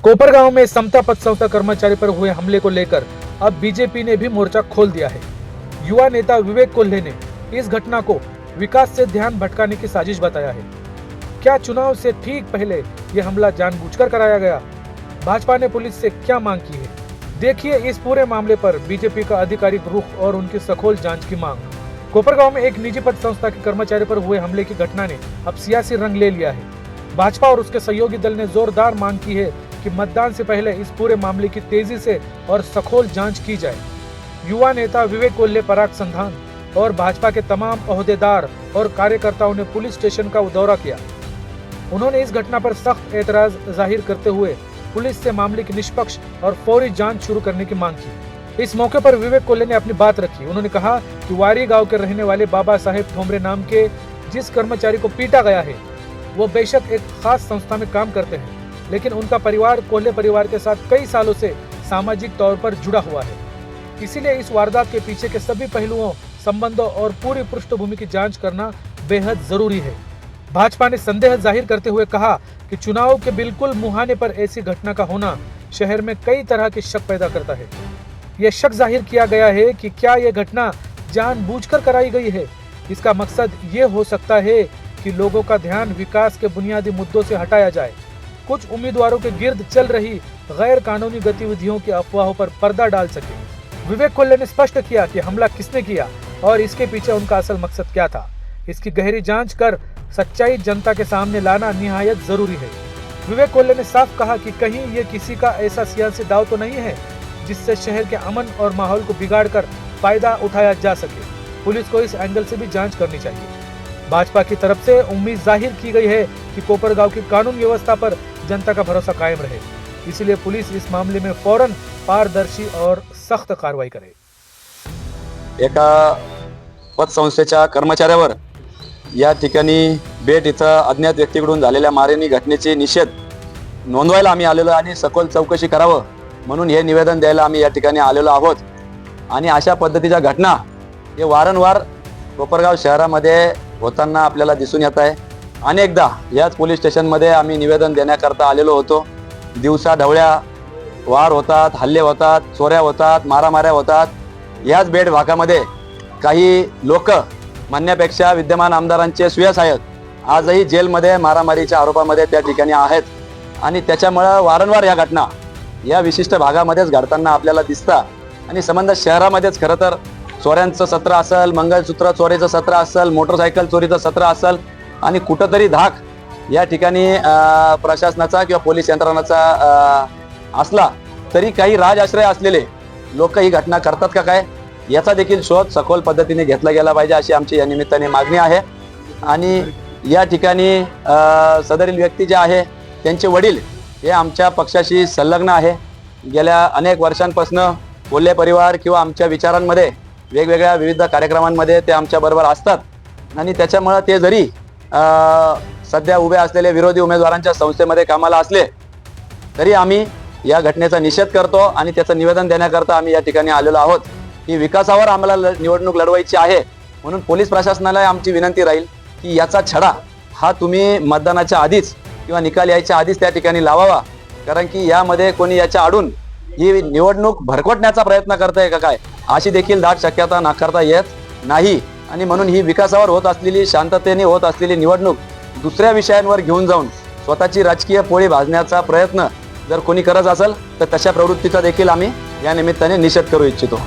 कोपरगांव में समता पथ संस्था कर्मचारी पर हुए हमले को लेकर अब बीजेपी ने भी मोर्चा खोल दिया है। युवा नेता विवेक कोल्हे ने इस घटना को विकास से ध्यान भटकाने की साजिश बताया है। क्या चुनाव से ठीक पहले यह हमला जानबूझकर कराया गया? भाजपा ने पुलिस से क्या मांग की है? देखिए इस पूरे मामले पर बीजेपी का आधिकारिक रुख और उनकी सखोल जांच की मांग। कोपरगांव में एक निजी पथ संस्था के कर्मचारी पर हुए हमले की घटना ने अब सियासी रंग ले लिया है। भाजपा और उसके सहयोगी दल ने जोरदार मांग की है कि मतदान से पहले इस पूरे मामले की तेजी से और सखोल जांच की जाए। युवा नेता विवेक कोल्हे पराग संधान और भाजपा के तमाम ओहदेदार और कार्यकर्ताओं ने पुलिस स्टेशन का दौरा किया। उन्होंने इस घटना पर सख्त एतराज जाहिर करते हुए पुलिस से मामले की निष्पक्ष और फौरी जांच शुरू करने की मांग की। इस मौके पर विवेक कोल्हे ने अपनी बात रखी। उन्होंने कहा कि वारी गांव के रहने वाले बाबा साहेब ठोमरे नाम के जिस कर्मचारी को पीटा गया है वो बेशक एक खास संस्था में काम करते हैं, लेकिन उनका परिवार कोल्हे परिवार के साथ कई सालों से सामाजिक तौर पर जुड़ा हुआ है। इसीलिए इस वारदात के पीछे के सभी पहलुओं, संबंधों और पूरी पृष्ठभूमि की जांच करना बेहद जरूरी है। भाजपा ने संदेह जाहिर करते हुए कहा कि चुनाव के बिल्कुल मुहाने पर ऐसी घटना का होना शहर में कई तरह के शक पैदा करता है। यह शक जाहिर किया गया है कि क्या यह घटना जानबूझकर कराई गई है। इसका मकसद ये हो सकता है कि लोगों का ध्यान विकास के बुनियादी मुद्दों से हटाया जाए, कुछ उम्मीदवारों के गिर्द चल रही गैर कानूनी गतिविधियों की अफवाहों पर पर्दा डाल सके। विवेक कोल्हे ने स्पष्ट किया कि हमला किसने किया और इसके पीछे उनका असल मकसद क्या था। इसकी गहरी जांच कर सच्चाई जनता के सामने लाना निहायत जरूरी है। विवेक कोल्हे ने साफ कहा कि कहीं ये किसी का ऐसा सियासी दाव तो नहीं है जिससे शहर के अमन और माहौल को बिगाड़कर फायदा उठाया जा सके। पुलिस को इस एंगल से भी जांच करनी चाहिए। भाजपा की तरफ से उम्मीद जाहिर की गई है कि कोपरगांव की कानून व्यवस्था पर जनता का भरोसा कायम रहे। इसलिए पुलिस इस मामले में फौरन पारदर्शी और सख्त कारवाई करे। एका पतसंस्थेच्या कर्मचाऱ्यावर या ठिकाणी बेट इथं अज्ञात व्यक्तीकडून झालेल्या मारहाणी घटनेचे निषेध नोंदवायला आम्ही आलेलो आणि सखोल चौकशी करावं म्हणून हे निवेदन द्यायला आम्ही या ठिकाणी आलेलो आहोत। आणि अशा पद्धतीच्या घटना हे वारंवार कोपरगाव शहरामध्ये होताना आपल्याला दिसून येत आहे। अनेकदा याच पोलीस स्टेशनमध्ये आम्ही निवेदन देण्याकरता आलेलो होतो। दिवसा ढवळ्या वार होतात, हल्ले होतात, चोऱ्या होतात, मारामाऱ्या होतात। याच बेड भागामध्ये काही लोक म्हणण्यापेक्षा विद्यमान आमदारांचे सुयस आहेत आजही जेलमध्ये मारामारीच्या आरोपामध्ये त्या ठिकाणी आहेत आणि त्याच्यामुळे वारंवार या घटना या विशिष्ट भागामध्येच घडताना आपल्याला दिसतात। आणि संबंध शहरामध्येच खरं तर चोऱ्यांचं सत्र असेल, मंगलसूत्र चोरीचं सत्र असेल, मोटरसायकल चोरीचं सत्र असेल आणि कुठंतरी धाक या ठिकाणी प्रशासनाचा किंवा पोलीस यंत्रणाचा असला तरी काही राजआश्रय असलेले लोक ही घटना करतात का काय याचा देखील शोध सखोल पद्धतीने घेतला गेला पाहिजे अशी आमची या निमित्ताने मागणी आहे। आणि या ठिकाणी सदरील व्यक्ती जे आहे त्यांचे वडील हे आमच्या पक्षाशी संलग्न आहे। गेल्या अनेक वर्षांपासून कोल्हे परिवार किंवा आमच्या विचारांमध्ये वेगवेगळ्या विविध कार्यक्रमांमध्ये ते आमच्या बरोबर असतात आणि त्याच्यामुळे ते जरी सध्या उभे असलेले विरोधी उमेदवारांच्या संस्थेमध्ये कामाला असले तरी आम्ही या घटनेचा निषेध करतो आणि त्याचं निवेदन देण्याकरता आम्ही या ठिकाणी आलेलो आहोत की विकासावर आम्हाला निवडणूक लढवायची आहे। म्हणून पोलीस प्रशासनाला आमची विनंती राहील की याचा छडा हा तुम्ही मतदानाच्या आधीच किंवा निकाल यायच्या आधीच त्या ठिकाणी लावावा, कारण की यामध्ये कोणी याच्या आडून ही निवडणूक भरकटण्याचा प्रयत्न करताय का काय अशी देखील दाट शक्यता नाकारता येत नाही। आणि म्हणून ही विकासावर होत असलेली शांततेने होत असलेली निवडणूक दुसऱ्या विषयांवर घेऊन जाऊन स्वतःची राजकीय पोळी भाजण्याचा प्रयत्न जर कोणी करत असेल तर तशा प्रवृत्तीचा देखील आम्ही या निमित्ताने निषेध करू इच्छितो।